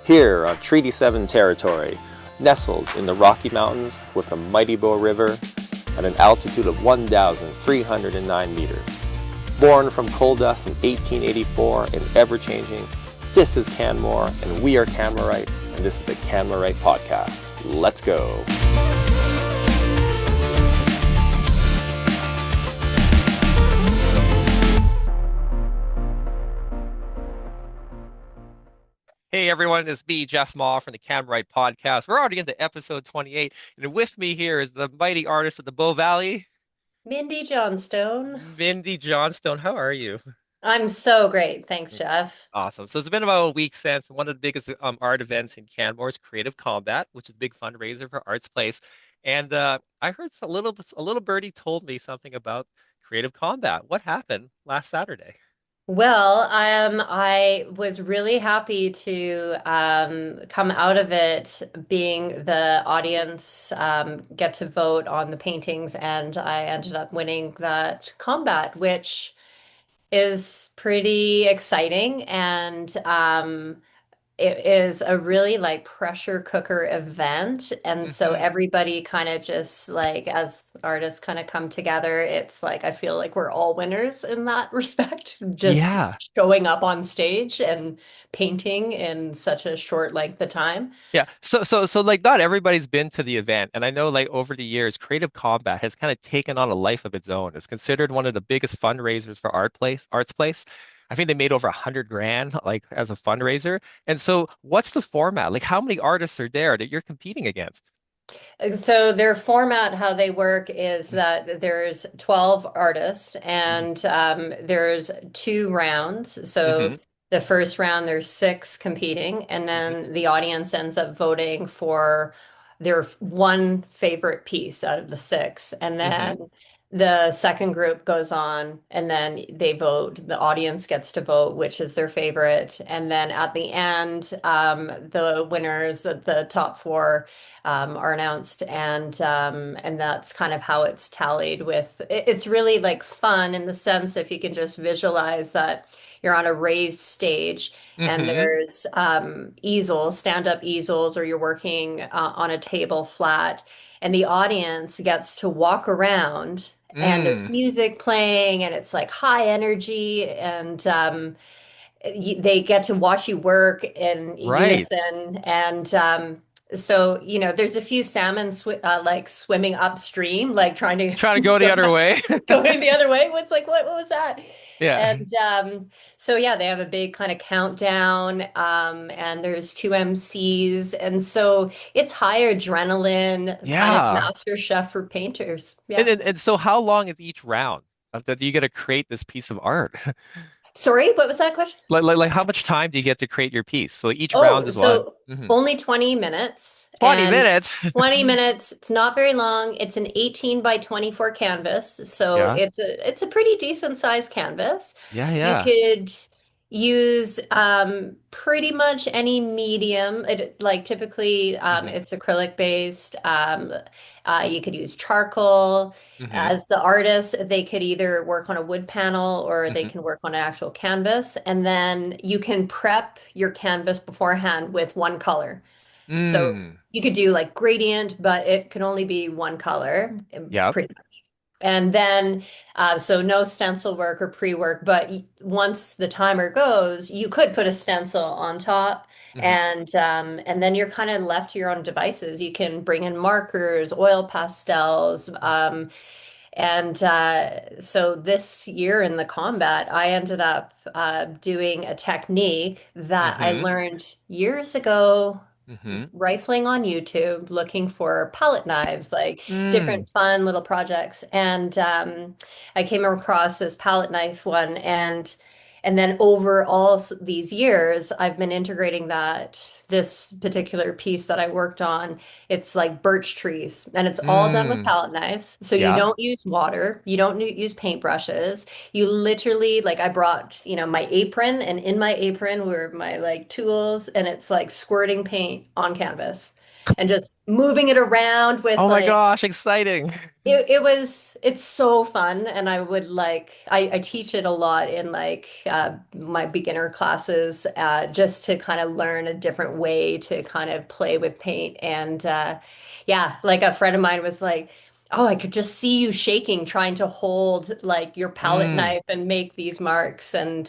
Here on Treaty 7 territory, nestled in the Rocky Mountains with the mighty Bow River at an altitude of 1,309 meters. Born from coal dust in 1884 and ever-changing, this is Canmore, and we are Canmorites, and this is the Canmorite Podcast. Let's go. Hey everyone, it's me, Jeff Maw from the Canmorite Podcast. We're already into episode 28, and with me here is the mighty artist of the Bow Valley, Mindy Johnstone. Mindy Johnstone. How are you? I'm so great. Thanks, Jeff. Awesome. So it's been about a week since one of the biggest art events in Canmore is Creative Combat, which is a big fundraiser for artsPlace. And I heard a little birdie told me something about Creative Combat. What happened last Saturday? Well, I was really happy to come out of it being the audience, get to vote on the paintings, and I ended up winning that combat, which is pretty exciting. And it is a really like pressure cooker event. And so Hmm. everybody kind of just like, as artists kind of come together, it's like I feel like we're all winners in that respect, just Yeah. showing up on stage and painting in such a short length of time. Yeah. So like not everybody's been to the event. And I know like over the years, Creative Combat has kind of taken on a life of its own. It's considered one of the biggest fundraisers for Arts Place. I think they made over 100 grand like as a fundraiser. And so what's the format? Like how many artists are there that you're competing against? So their format, how they work is that there's 12 artists Mm-hmm. and there's two rounds. So Hmm. the first round, there's six competing, and Hmm. then the audience ends up voting for their one favorite piece out of the six. And Hmm. then the second group goes on, and then they vote. The audience gets to vote which is their favorite. And then at the end, the winners, the top four are announced, and that's kind of how it's tallied with. It's really like fun in the sense if you can just visualize that you're on a raised stage and Hmm. there's easels, stand-up easels, or you're working on a table flat, and the audience gets to walk around. And there's Mm. music playing, and it's like high energy, and they get to watch you work in Right. unison. And so, there's a few salmon like swimming upstream, like trying to Trying to go the other way. going the other way. What's like, what was that? Yeah. And so, yeah, they have a big kind of countdown, and there's two MCs. And so it's high adrenaline, kind of Yeah. master chef for painters. And, Yeah. and and so how long is each round that you get to create this piece of art? Sorry, what was that question? Like how much time do you get to create your piece? So each round Oh, is what? so Hmm. only 20 minutes, 20 and minutes. 20 minutes, it's not very long. It's an 18 by 24 canvas, so Yeah. it's a pretty decent sized canvas. Yeah, You yeah. could use pretty much any medium. Like typically Hmm. it's acrylic based. You could use charcoal. Hmm. As the artist, they could either work on a wood panel or they Hmm. can work on an actual canvas. And then you can prep your canvas beforehand with one color. So Mm. you could do like gradient, but it can only be one color, Yep. pretty much. And then, so no stencil work or pre-work, but once the timer goes, you could put a stencil on top, Hmm. and then you're kind of left to your own devices. You can bring in markers, oil pastels, and so this year in the combat, I ended up doing a technique that I Hmm. learned years ago, Hmm. rifling on YouTube, looking for palette knives, like Mm. different fun little projects. And I came across this palette knife one, and then over these years, I've been integrating that. This particular piece that I worked on, it's like birch trees, and it's all done with Mm. palette knives. So you Yeah. don't use water, you don't use paintbrushes. You literally, like, I brought, my apron, and in my apron were my like tools, and it's like squirting paint on canvas. and just moving it around with Oh my like gosh, exciting. it's so fun, and I would like I teach it a lot in like my beginner classes, just to kind of learn a different way to kind of play with paint. And yeah, like a friend of mine was like, oh, I could just see you shaking trying to hold like your palette Mm. knife and make these marks. And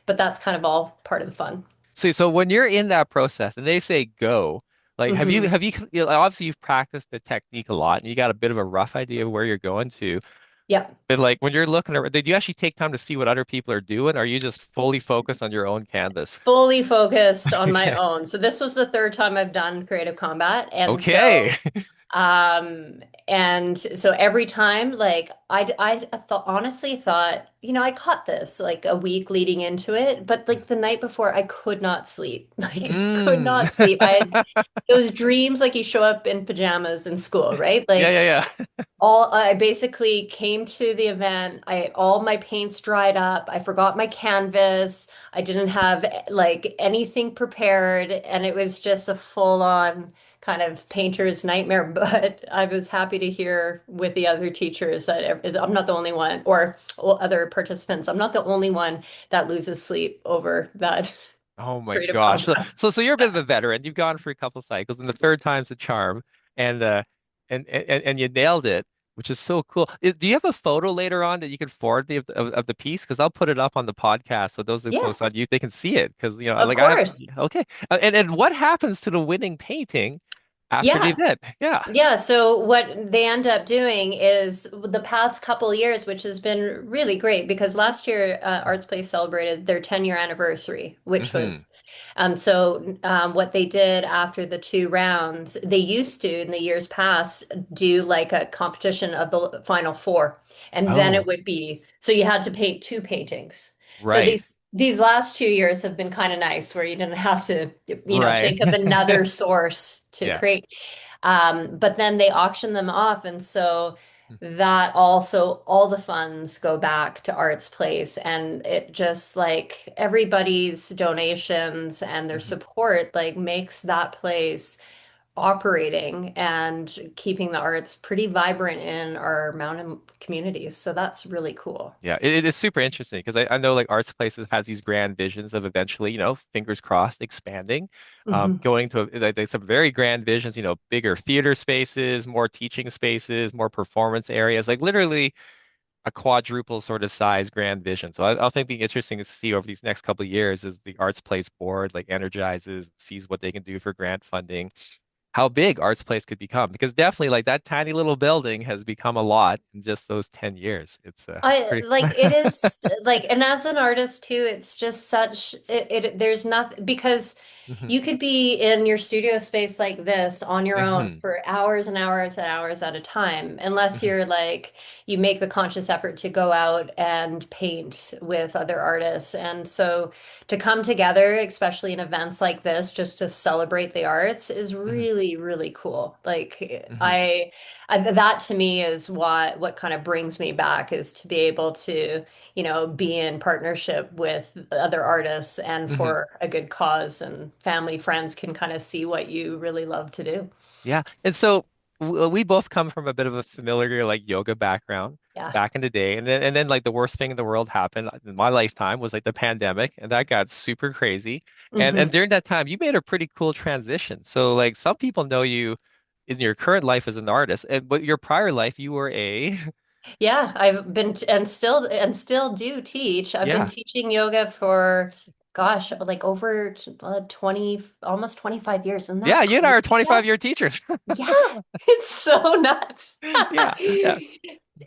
but that's kind of all part of the fun. So when you're in that process and they say go, like Hmm. you know, obviously you've practiced the technique a lot and you got a bit of a rough idea of where you're going to. Yep. But like when you're looking at, did you actually take time to see what other people are doing? Or are you just fully focused on your own canvas? Fully focused on my Okay. own. So this was the third time I've done creative combat. And Okay. so and so every time, like I thought, honestly thought, I caught this like a week leading into it, but like the night before I could not sleep. Like could Mm. not sleep. I had those dreams like you show up in pajamas in school, right? Yeah, Like yeah, yeah. all I basically came to the event. I all my paints dried up. I forgot my canvas. I didn't have like anything prepared, and it was just a full-on kind of painter's nightmare. But I was happy to hear with the other teachers that I'm not the only one, or other participants. I'm not the only one that loses sleep over that Oh my creative gosh. combat. So you're a bit of a veteran. You've gone for a couple cycles, and the third time's a charm, and and you nailed it, which is so cool. Do you have a photo later on that you could forward me of the piece? Because I'll put it up on the podcast so those Yeah, folks on you they can see it. Because you know, of like I have. course. Okay, and what happens to the winning painting after the Yeah. event? Yeah. Yeah, so what they end up doing is the past couple years, which has been really great because last year artsPlace celebrated their 10-year anniversary, which Mm-hmm. was what they did after the two rounds. They used to, in the years past, do like a competition of the final four, and then it Oh, would be so you had to paint two paintings. So right, these last 2 years have been kind of nice where you didn't have to, right. think of another source to Yeah. create. But then they auction them off, and so that also all the funds go back to artsPlace, and it just like everybody's donations and their Mhm. support like makes that place operating and keeping the arts pretty vibrant in our mountain communities. So that's really cool. Yeah, it is super interesting because I know like arts places has these grand visions of eventually, you know, fingers crossed, expanding, Hmm. going to like some very grand visions, you know, bigger theater spaces, more teaching spaces, more performance areas, like literally a quadruple sort of size grand vision. So I'll think be interesting to see over these next couple of years as the arts place board like energizes, sees what they can do for grant funding how big Arts Place could become because definitely like that tiny little building has become a lot in just those 10 years. It's I pretty like it is like, and as an artist too, it's just such there's nothing because hmm you could be in your studio space like this on your own hmm for hours and hours and hours at a time, unless hmm you're like you make the conscious effort to go out and paint with other artists. And so to come together, especially in events like this, just to celebrate the arts is hmm really, really cool. Like hmm that to me is what kind of brings me back is to be able to, be in partnership with other artists and hmm for a good cause, and family, friends can kind of see what you really love to do. Yeah. And so we both come from a bit of a familiar like yoga background Yeah. back in the day. And then like the worst thing in the world happened in my lifetime was like the pandemic and that got super crazy. And Hmm. during that time you made a pretty cool transition. So like some people know you in your current life as an artist, and but your prior life you were a Yeah, I've been and still do teach. I've been yeah. teaching yoga for gosh, like over 20, almost 25 years. Isn't Yeah, that you and I crazy? are 25-year teachers. Yeah, it's so nuts. Yeah, yeah.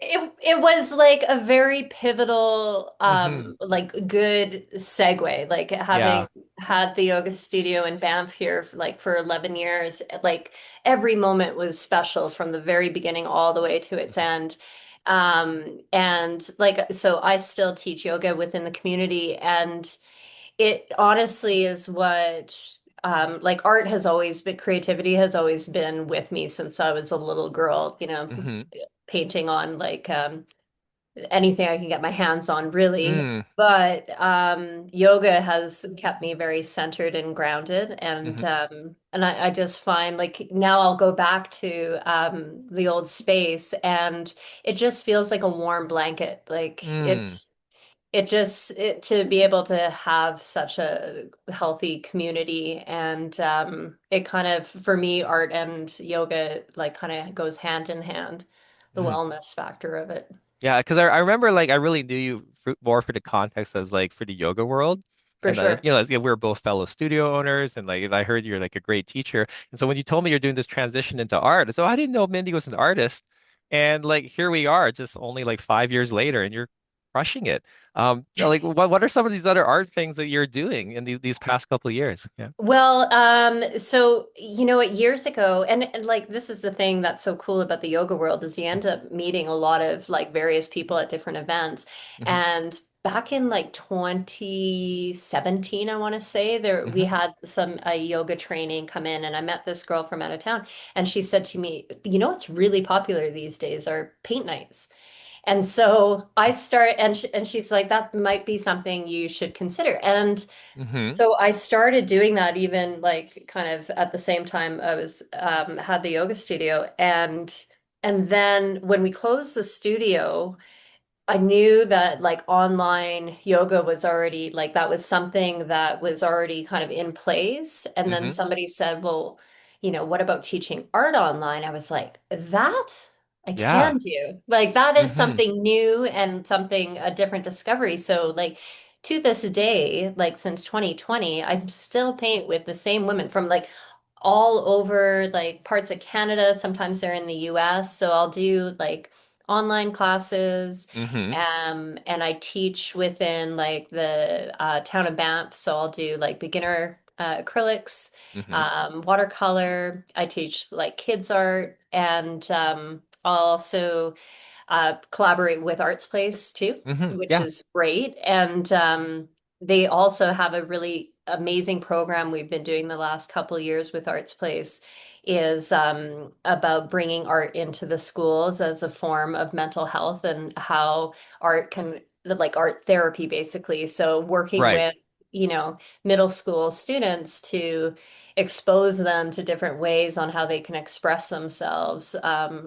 It was like a very pivotal, hmm like good segue. Like Yeah. having had the yoga studio in Banff here for 11 years, like every moment was special from the very beginning all the way to its hmm end. And like so I still teach yoga within the community, and it honestly is what like art has always been, creativity has always been with me since I was a little girl, hmm painting on like anything I can get my hands on, really. Mm, But yoga has kept me very centered and grounded, hmm and I just find like now I'll go back to the old space, and it just feels like a warm blanket. Like mm, to be able to have such a healthy community, and it kind of for me art and yoga like kind of goes hand in hand, the hmm wellness factor of it. Yeah, because I remember like I really knew you more for the context as like for the yoga world. For And sure. we were both fellow studio owners, and like and I heard you're like a great teacher. And so when you told me you're doing this transition into art, so I didn't know Mindy was an artist. And like here we are, just only like 5 years later, and you're crushing it. So, like what are some of these other art things that you're doing in these past couple of years? Yeah. Well, so you know what, years ago, and like this is the thing that's so cool about the yoga world is you end up meeting a lot of like various people at different events. hmm And back in like 2017, I want to say, there we hmm had some a yoga training come in, and I met this girl from out of town, and she said to me, "You know what's really popular these days are paint nights." And so I start, and she's like, "That might be something you should consider." And hmm so I started doing that even like kind of at the same time I was had the yoga studio, and then when we closed the studio, I knew that like online yoga was already like that was something that was already kind of in place. And then hmm somebody said, "Well, what about teaching art online?" I was like, "That I Yeah. can do." Like that is hmm something new and something a different discovery. So like to this day, like since 2020, I still paint with the same women from like all over like parts of Canada. Sometimes they're in the US. So I'll do like online classes. hmm And I teach within like the town of Banff. So I'll do like beginner acrylics, hmm watercolor. I teach like kids art, and I'll also collaborate with artsPlace too, which Yeah. is great. And they also have a really amazing program we've been doing the last couple years with artsPlace is about bringing art into the schools as a form of mental health and how art can, like art therapy, basically. So working Right. with, middle school students to expose them to different ways on how they can express themselves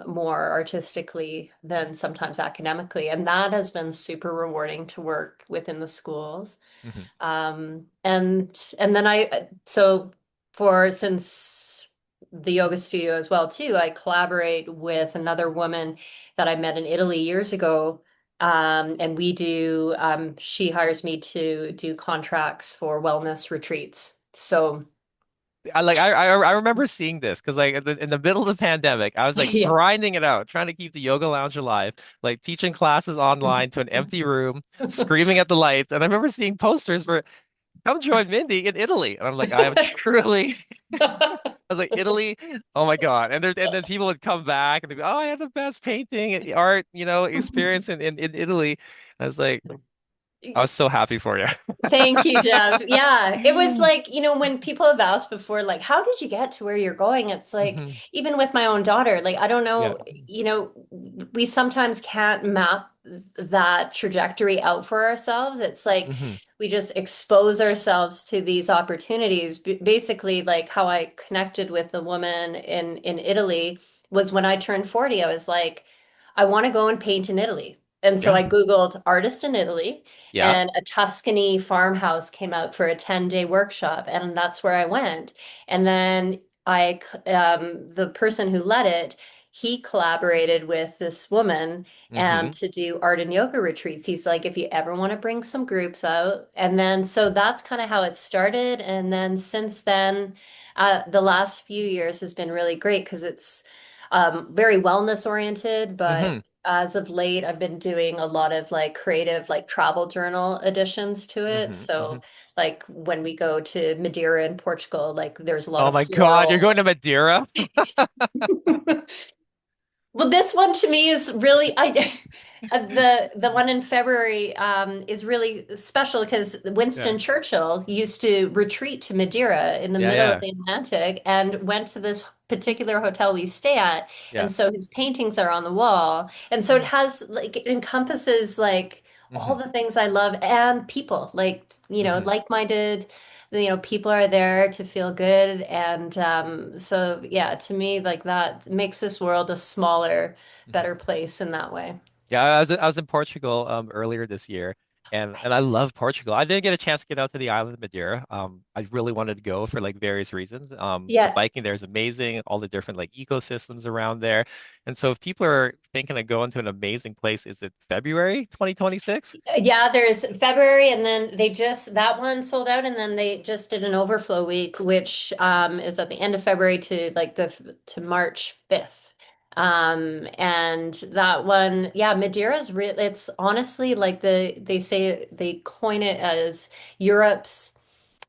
more artistically than sometimes academically. And that has been super rewarding to work within the schools. hmm And then so for since the yoga studio as well too, I collaborate with another woman that I met in Italy years ago. And she hires me to do contracts for wellness retreats. So I remember seeing this because like in the middle of the pandemic, I was like yeah. grinding it out, trying to keep the yoga lounge alive, like teaching classes online to an empty room, screaming at the lights. And I remember seeing posters for "Come join Mindy in Italy," and I'm like, I am truly. I was like, Italy, oh my God. And then people would come back and they'd be, oh, I had the best painting and art, experience in Italy. I was like, I was so happy for you. Thank you, Jeff. Yeah, it was like, when people have asked before, like, how did you get to where you're going? It's like, hmm even with my own daughter, like, I don't Yeah. know, we sometimes can't map that trajectory out for ourselves. It's like hmm we just expose ourselves to these opportunities. Basically, like how I connected with the woman in Italy was when I turned 40, I was like, I want to go and paint in Italy. And so Yeah. I Googled artist in Italy, Yeah. and a Tuscany farmhouse came out for a 10-day workshop, and that's where I went. And then the person who led it, he collaborated with this woman hmm to do art and yoga retreats. He's like, if you ever want to bring some groups out. And then so that's kind of how it started. And then since then, the last few years has been really great because it's very wellness oriented, hmm but as of late, I've been doing a lot of like creative, like travel journal additions to it. hmm So, like when we go to Madeira in Portugal, like there's a lot Oh of my God, you're floral. going to Madeira? Well, this one to me is really the one in February is really special because Yeah. Winston Churchill used to retreat to Madeira in the Yeah, middle of yeah. the Atlantic and went to this particular hotel we stay at. Yeah. And so his paintings are on the wall. And so it Oh. has like it encompasses like all Hmm. the things I love and people, like, Hmm. like-minded, people are there to feel good. And so yeah, to me, like that makes this world a smaller, Hmm. better place in that way. Yeah, I was in Portugal earlier this year, and I love Portugal. I didn't get a chance to get out to the island of Madeira. I really wanted to go for like various reasons. The Yeah. biking there is amazing, all the different like ecosystems around there. And so if people are thinking of going to an amazing place, is it February 2026? Yeah, there's February, and then that one sold out, and then they just did an overflow week, which is at the end of February to like to March 5th. And that one, yeah, Madeira's real. It's honestly like they say they coin it as Europe's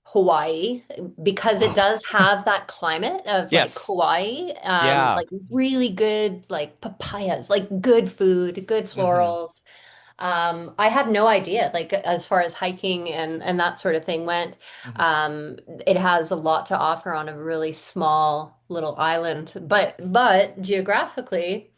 Hawaii because it Oh, does have that climate of like yes. Hawaii, Yeah. like really good like papayas, like good food, good Hmm. florals. I had no idea, like as far as hiking and that sort of thing went. Hmm. It has a lot to offer on a really small little island, but geographically,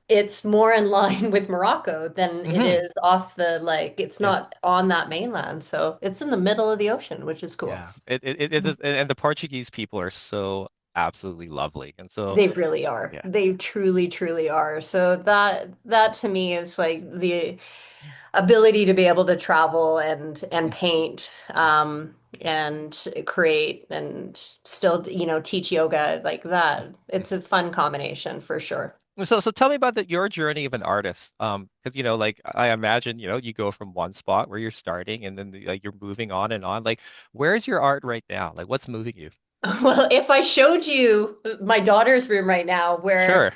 it's more in line with Morocco than it Hmm. is off the like. It's Yeah. not on that mainland, so it's in the middle of the ocean, which is cool. Yeah. It is, and the Portuguese people are so absolutely lovely. And so, They really are. yeah. They truly, truly are. So that to me is like the ability to be able to travel and paint and create and still, teach yoga like that. It's a fun combination for So, sure. so tell me about your journey of an artist. Because like I imagine, you go from one spot where you're starting, and then like you're moving on and on. Like, where's your art right now? Like, what's moving you? Well, if I showed you my daughter's room right now, where Sure.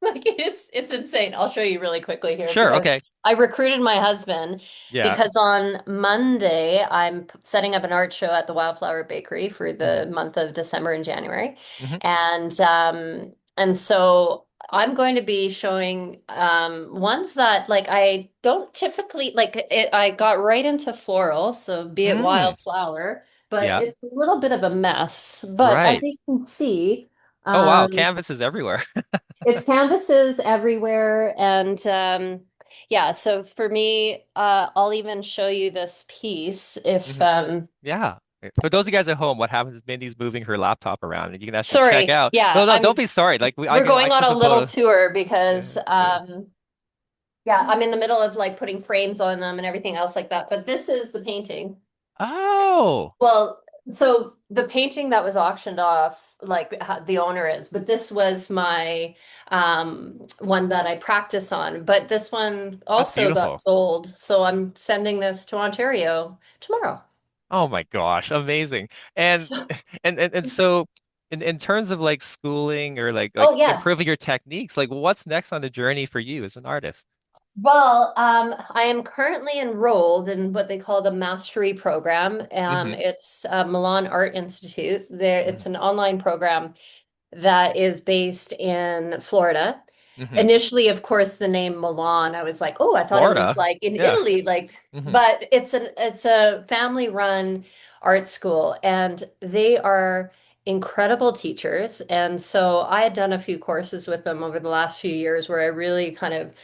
like it's insane. I'll show you really quickly here. Sure. Okay. I recruited my husband Yeah. because on Monday I'm setting up an art show at the Wildflower Bakery for Hmm. the month of December and January, Hmm. and so I'm going to be showing ones that like I don't typically like. I got right into floral, so be it Mm. wildflower, but Yeah. it's a little bit of a mess. But as Right. you can see, Oh wow, um, canvas is everywhere. it's canvases everywhere. And yeah, so for me, I'll even show you this piece if Hmm. Yeah. For those of you guys at home, what happens is Mindy's moving her laptop around, and you can actually check sorry, out. yeah, No, no, don't I'm be sorry. Like we're I going on can a little suppose. tour Yeah. because Yeah. yeah, I'm in the middle of like putting frames on them and everything else like that. But this is the painting. Oh. Well, so the painting that was auctioned off, like the owner is, but this was my one that I practice on. But this one That's also got beautiful. sold, so I'm sending this to Ontario tomorrow. Oh my gosh, amazing. And So, and so in terms of like schooling or like oh yeah. improving your techniques, like what's next on the journey for you as an artist? Well, I am currently enrolled in what they call the mastery program. Hmm. It's Milan Art Institute. There, Hmm. it's an online program that is based in Florida. Hmm. Initially, of course, the name Milan, I was like, oh, I thought it was Florida. like in Yeah. Italy, like, Hmm. but it's a family-run art school, and they are incredible teachers. And so I had done a few courses with them over the last few years where I really kind of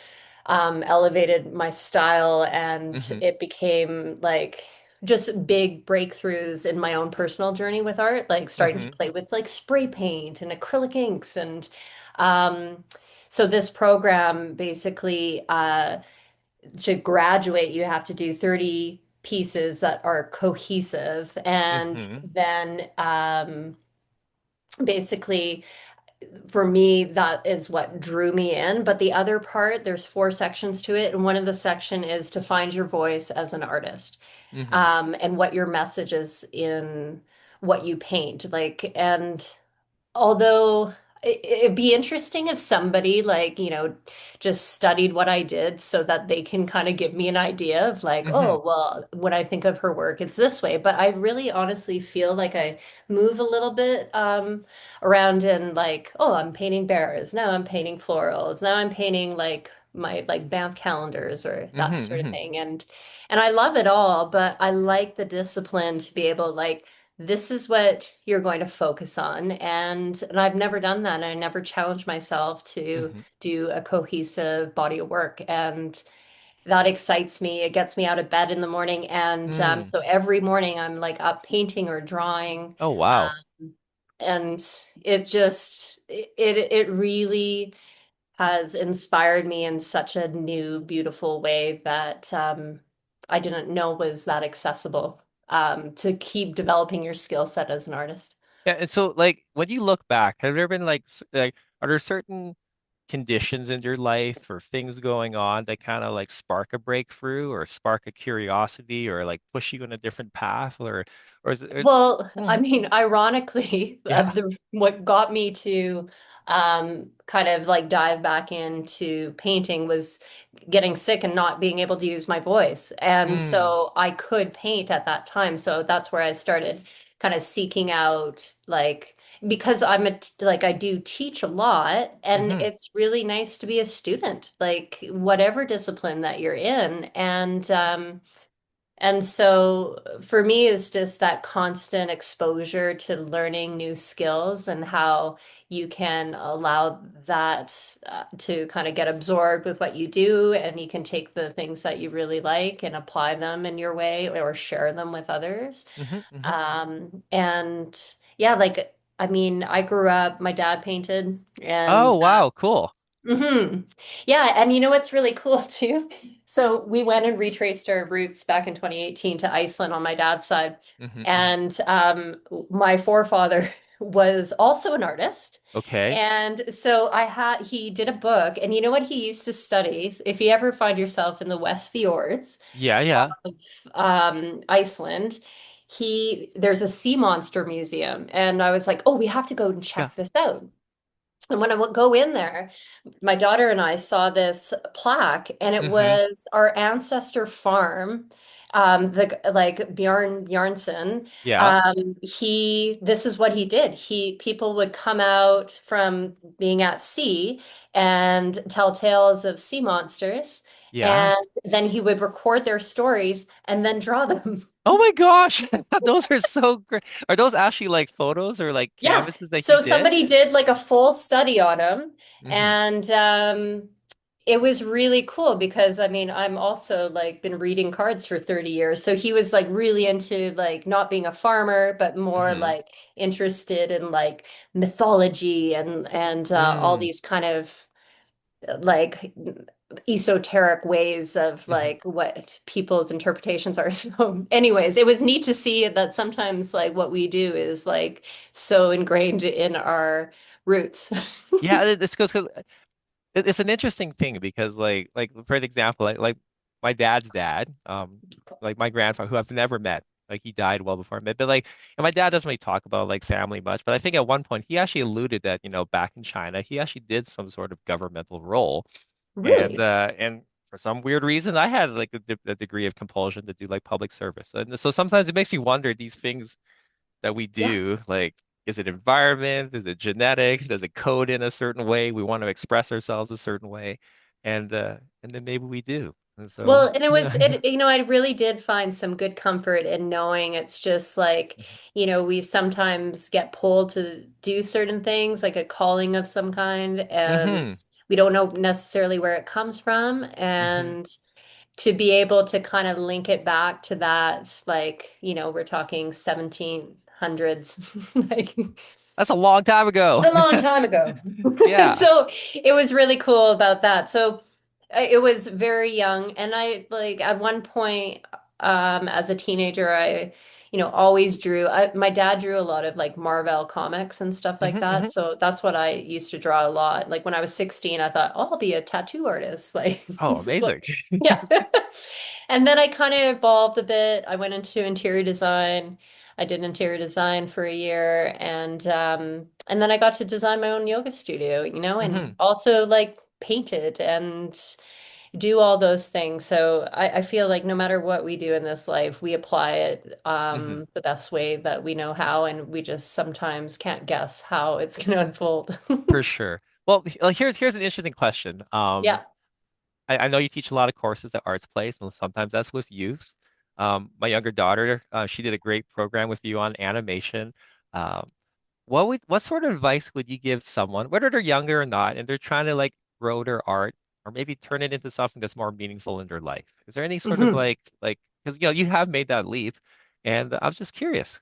elevated my style, and Hmm. it became like just big breakthroughs in my own personal journey with art, like starting to Hmm. play with like spray paint and acrylic inks. And um, so this program basically, to graduate, you have to do 30 pieces that are cohesive. And Hmm. then basically, for me, that is what drew me in. But the other part, there's four sections to it, and one of the section is to find your voice as an artist, Hmm. and what your message is in what you paint. Like, and although it'd be interesting if somebody like, just studied what I did so that they can kind of give me an idea of like, Hmm. oh, well, when I think of her work, it's this way. But I really honestly feel like I move a little bit around in like, oh, I'm painting bears. Now I'm painting florals. Now I'm painting like my like Banff calendars or Hmm. that sort of Hmm. thing. And I love it all, but I like the discipline to be able like this is what you're going to focus on. And I've never done that. I never challenged myself to Hmm. do a cohesive body of work. And that excites me. It gets me out of bed in the morning. And Mm. so every morning I'm like up painting or drawing. Oh, wow. And it really has inspired me in such a new, beautiful way that I didn't know was that accessible to keep developing your skill set as an artist. Yeah, and so like when you look back, have there been like like are there certain conditions in your life or things going on that kind of like spark a breakthrough or spark a curiosity or like push you in a different path or is it Well, I Mhm. mean, ironically, Yeah. what got me to kind of like dive back into painting was getting sick and not being able to use my voice. And Mm. so I could paint at that time. So that's where I started kind of seeking out like because like I do teach a lot and Hmm. it's really nice to be a student, like whatever discipline that you're in. And so for me, it's just that constant exposure to learning new skills and how you can allow that to kind of get absorbed with what you do. And you can take the things that you really like and apply them in your way or share them with others. Hmm. Hmm. And yeah, like, I mean, I grew up, my dad painted and Oh, wow, cool. yeah, and you know what's really cool too? So we went and retraced our roots back in 2018 to Iceland on my dad's side. Hmm. Hmm. And my forefather was also an artist. Okay. And so he did a book, and you know what he used to study? If you ever find yourself in the West Fjords Yeah, yeah. of Iceland, there's a sea monster museum. And I was like, oh, we have to go and Yeah. check this out. And when I would go in there, my daughter and I saw this plaque, and it Hmm. was our ancestor farm. The like Bjorn Bjornsson, Yeah. this is what he did. People would come out from being at sea and tell tales of sea monsters, Yeah. and then he would record their stories and then draw them. Oh my gosh. Those are so great. Are those actually like photos or like Yeah. canvases that he So did? somebody did like a full study on him, Hmm. and it was really cool because I mean, I'm also like been reading cards for 30 years. So he was like really into like not being a farmer, but more Hmm. like interested in like mythology and all Mm. these kind of like esoteric ways of Hmm. like what people's interpretations are. So, anyways, it was neat to see that sometimes like what we do is like so ingrained in our roots. Yeah, it's because it's an interesting thing because like for an example like my dad's dad like my grandfather who I've never met like he died well before I met but like and my dad doesn't really talk about like family much but I think at one point he actually alluded that back in China he actually did some sort of governmental role Really? and for some weird reason I had like a degree of compulsion to do like public service and so sometimes it makes me wonder these things that we Yeah. do, like, is it environment? Is it genetic? Does it code in a certain way? We want to express ourselves a certain way, and then maybe we do. And so, Well, and yeah. I really did find some good comfort in knowing it's just like, we sometimes get pulled to do certain things, like a calling of some kind, and Hmm. we don't know necessarily where it comes from. Hmm. And to be able to kind of link it back to that, like, we're talking 1700s, like That's a long time ago. it's a long time ago. Yeah. So it was really cool about that. So it was very young, and I like at one point, as a teenager, I, always drew. My dad drew a lot of like Marvel comics and stuff like Hmm. that. Hmm. So that's what I used to draw a lot. Like when I was 16, I thought, oh, I'll be a tattoo artist. Like, Oh, amazing. yeah. And then I kind of evolved a bit. I went into interior design. I did interior design for a year, and then I got to design my own yoga studio, and Hmm. also like painted and do all those things. So I feel like no matter what we do in this life, we apply it Hmm. the best way that we know how, and we just sometimes can't guess how it's going to unfold. For sure. Well, here's an interesting question. Yeah. I know you teach a lot of courses at artsPlace, and sometimes that's with youth. My younger daughter, she did a great program with you on animation. Um, what sort of advice would you give someone, whether they're younger or not, and they're trying to like grow their art or maybe turn it into something that's more meaningful in their life? Is there any sort of Mhm. like because you have made that leap, and I was just curious.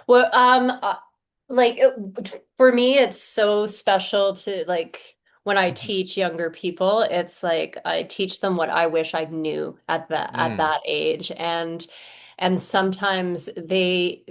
Well, like for me, it's so special to like when I Hmm. teach younger people, it's like I teach them what I wish I knew at Mm, that age, and sometimes they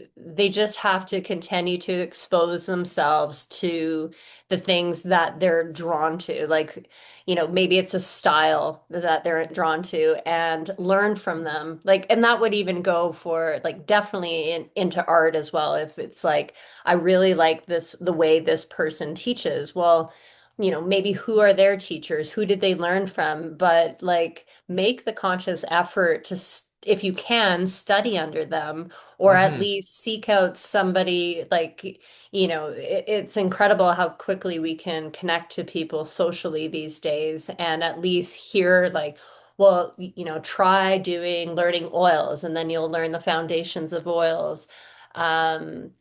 just have to continue to expose themselves to the things that they're drawn to, like maybe it's a style that they're drawn to and learn from them. Like, and that would even go for like definitely into art as well. If it's like, I really like this, the way this person teaches. Well, maybe who are their teachers? Who did they learn from? But like, make the conscious effort to, if you can, study under them or at hmm least seek out somebody like it's incredible how quickly we can connect to people socially these days and at least hear like, well, try learning oils and then you'll learn the foundations of oils.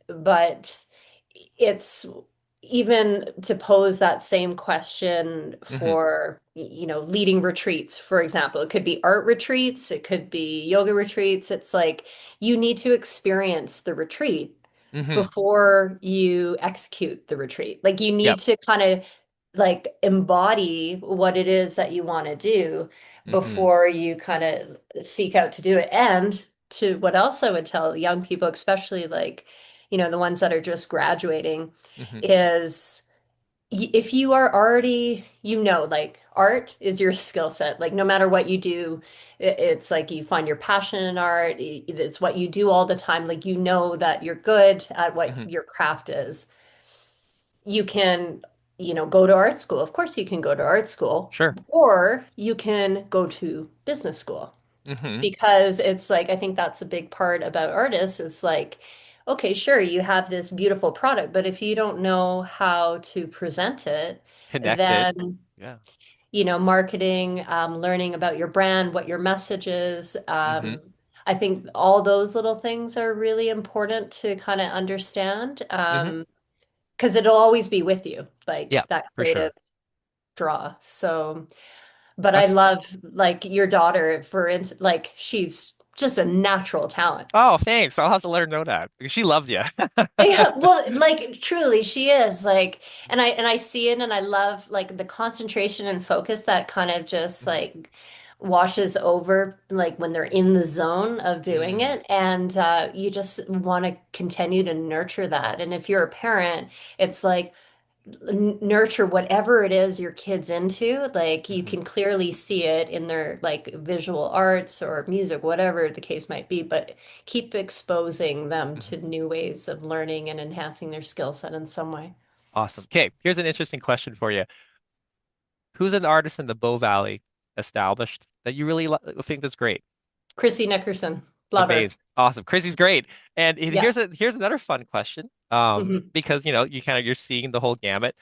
But it's even to pose that same question hmm for, leading retreats, for example. It could be art retreats, it could be yoga retreats. It's like you need to experience the retreat hmm before you execute the retreat. Like you need Yep. to kind of like embody what it is that you want to do hmm before you kind of seek out to do it. And to what else I would tell young people, especially like, the ones that are just graduating, hmm is if you are already, like art is your skill set. Like no matter what you do, it's like you find your passion in art. It's what you do all the time. Like you know that you're good at what hmm your craft is. You can, go to art school. Of course you can go to art school, Sure. or you can go to business school hmm because it's like I think that's a big part about artists is like, okay, sure, you have this beautiful product, but if you don't know how to present it, Connected. then Yeah. marketing, learning about your brand, what your message is, hmm I think all those little things are really important to kind of understand, hmm because it'll always be with you, like Yeah, that for creative sure. draw. So. But I That's love like your daughter, for instance, like she's just a natural talent. Oh, thanks. I'll have to let her know that because she loves you. Yeah, well, like truly she is like, and I see it and I love like the concentration and focus that kind of just Mhm. like washes over like when they're in the zone of doing Mm, it and you just want to continue to nurture that. And if you're a parent, it's like nurture whatever it is your kid's into. Like you mhm, can clearly see it in their like visual arts or music, whatever the case might be, but keep exposing them mhm. to new ways of learning and enhancing their skill set in some way. Awesome. Okay, here's an interesting question for you. Who's an artist in the Bow Valley established that you really think that's great? Chrissy Nickerson, love her. Amazing. Awesome. Chrissy's great. And Yeah. here's another fun question. Hmm. Because you're seeing the whole gamut.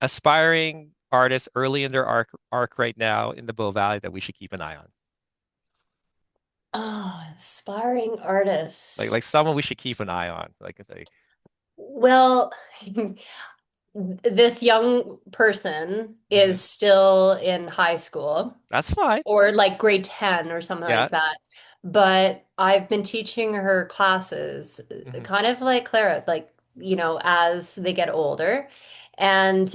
Aspiring artists early in their arc right now in the Bow Valley that we should keep an eye on. Oh, inspiring artists. Like someone we should keep an eye on. Like Well, this young person mhm. is still in high school. That's fine. Or like grade 10 or something Yeah. like that. But I've been teaching her classes, hmm kind of like Clara, like, as they get older. And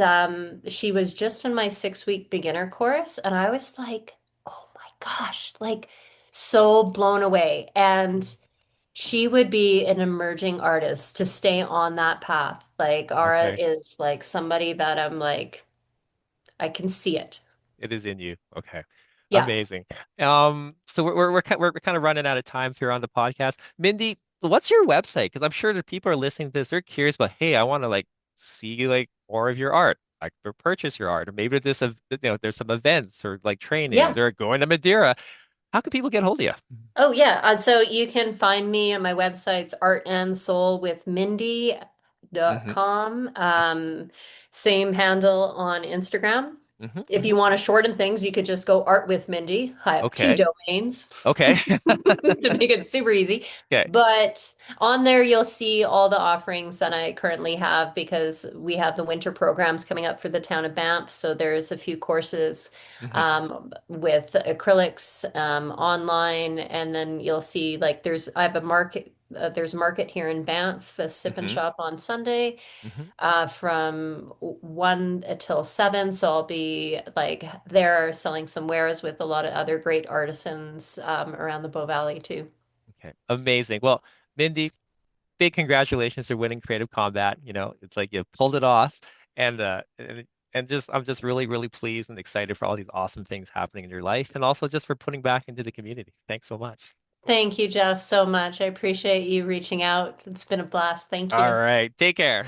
she was just in my 6 week beginner course. And I was like, oh my gosh, like so blown away. And she would be an emerging artist to stay on that path. Like, Ara Okay. is like somebody that I'm like, I can see it. It is in you. Okay. Yeah. Amazing. So we're kind of running out of time here on the podcast. Mindy, what's your website? Because I'm sure that people are listening to this, they're curious about, hey, I want to like see like more of your art, like or purchase your art, or maybe there's some events or like trainings Yeah. or going to Madeira. How can people get hold of you? Oh yeah. So you can find me on my websites art and soul with Mindy dot Hmm com. Same handle on Instagram. Hmm. If Hmm. you want to shorten things, you could just go Art with Mindy. I have two Okay. domains Okay. to make it super easy. Okay. But on there, you'll see all the offerings that I currently have because we have the winter programs coming up for the town of Banff. So there's a few courses Hmm. with acrylics online, and then you'll see like I have a market. There's a market here in Banff, a sip and Hmm. shop on Sunday Hmm. from 1 till 7. So I'll be like there selling some wares with a lot of other great artisans around the Bow Valley too. Okay. Amazing. Well, Mindy, big congratulations for winning Creative Combat. It's like you pulled it off, and just I'm just really, really pleased and excited for all these awesome things happening in your life, and also just for putting back into the community. Thanks so much. Thank you, Jeff, so much. I appreciate you reaching out. It's been a blast. Thank All you. right. Take care.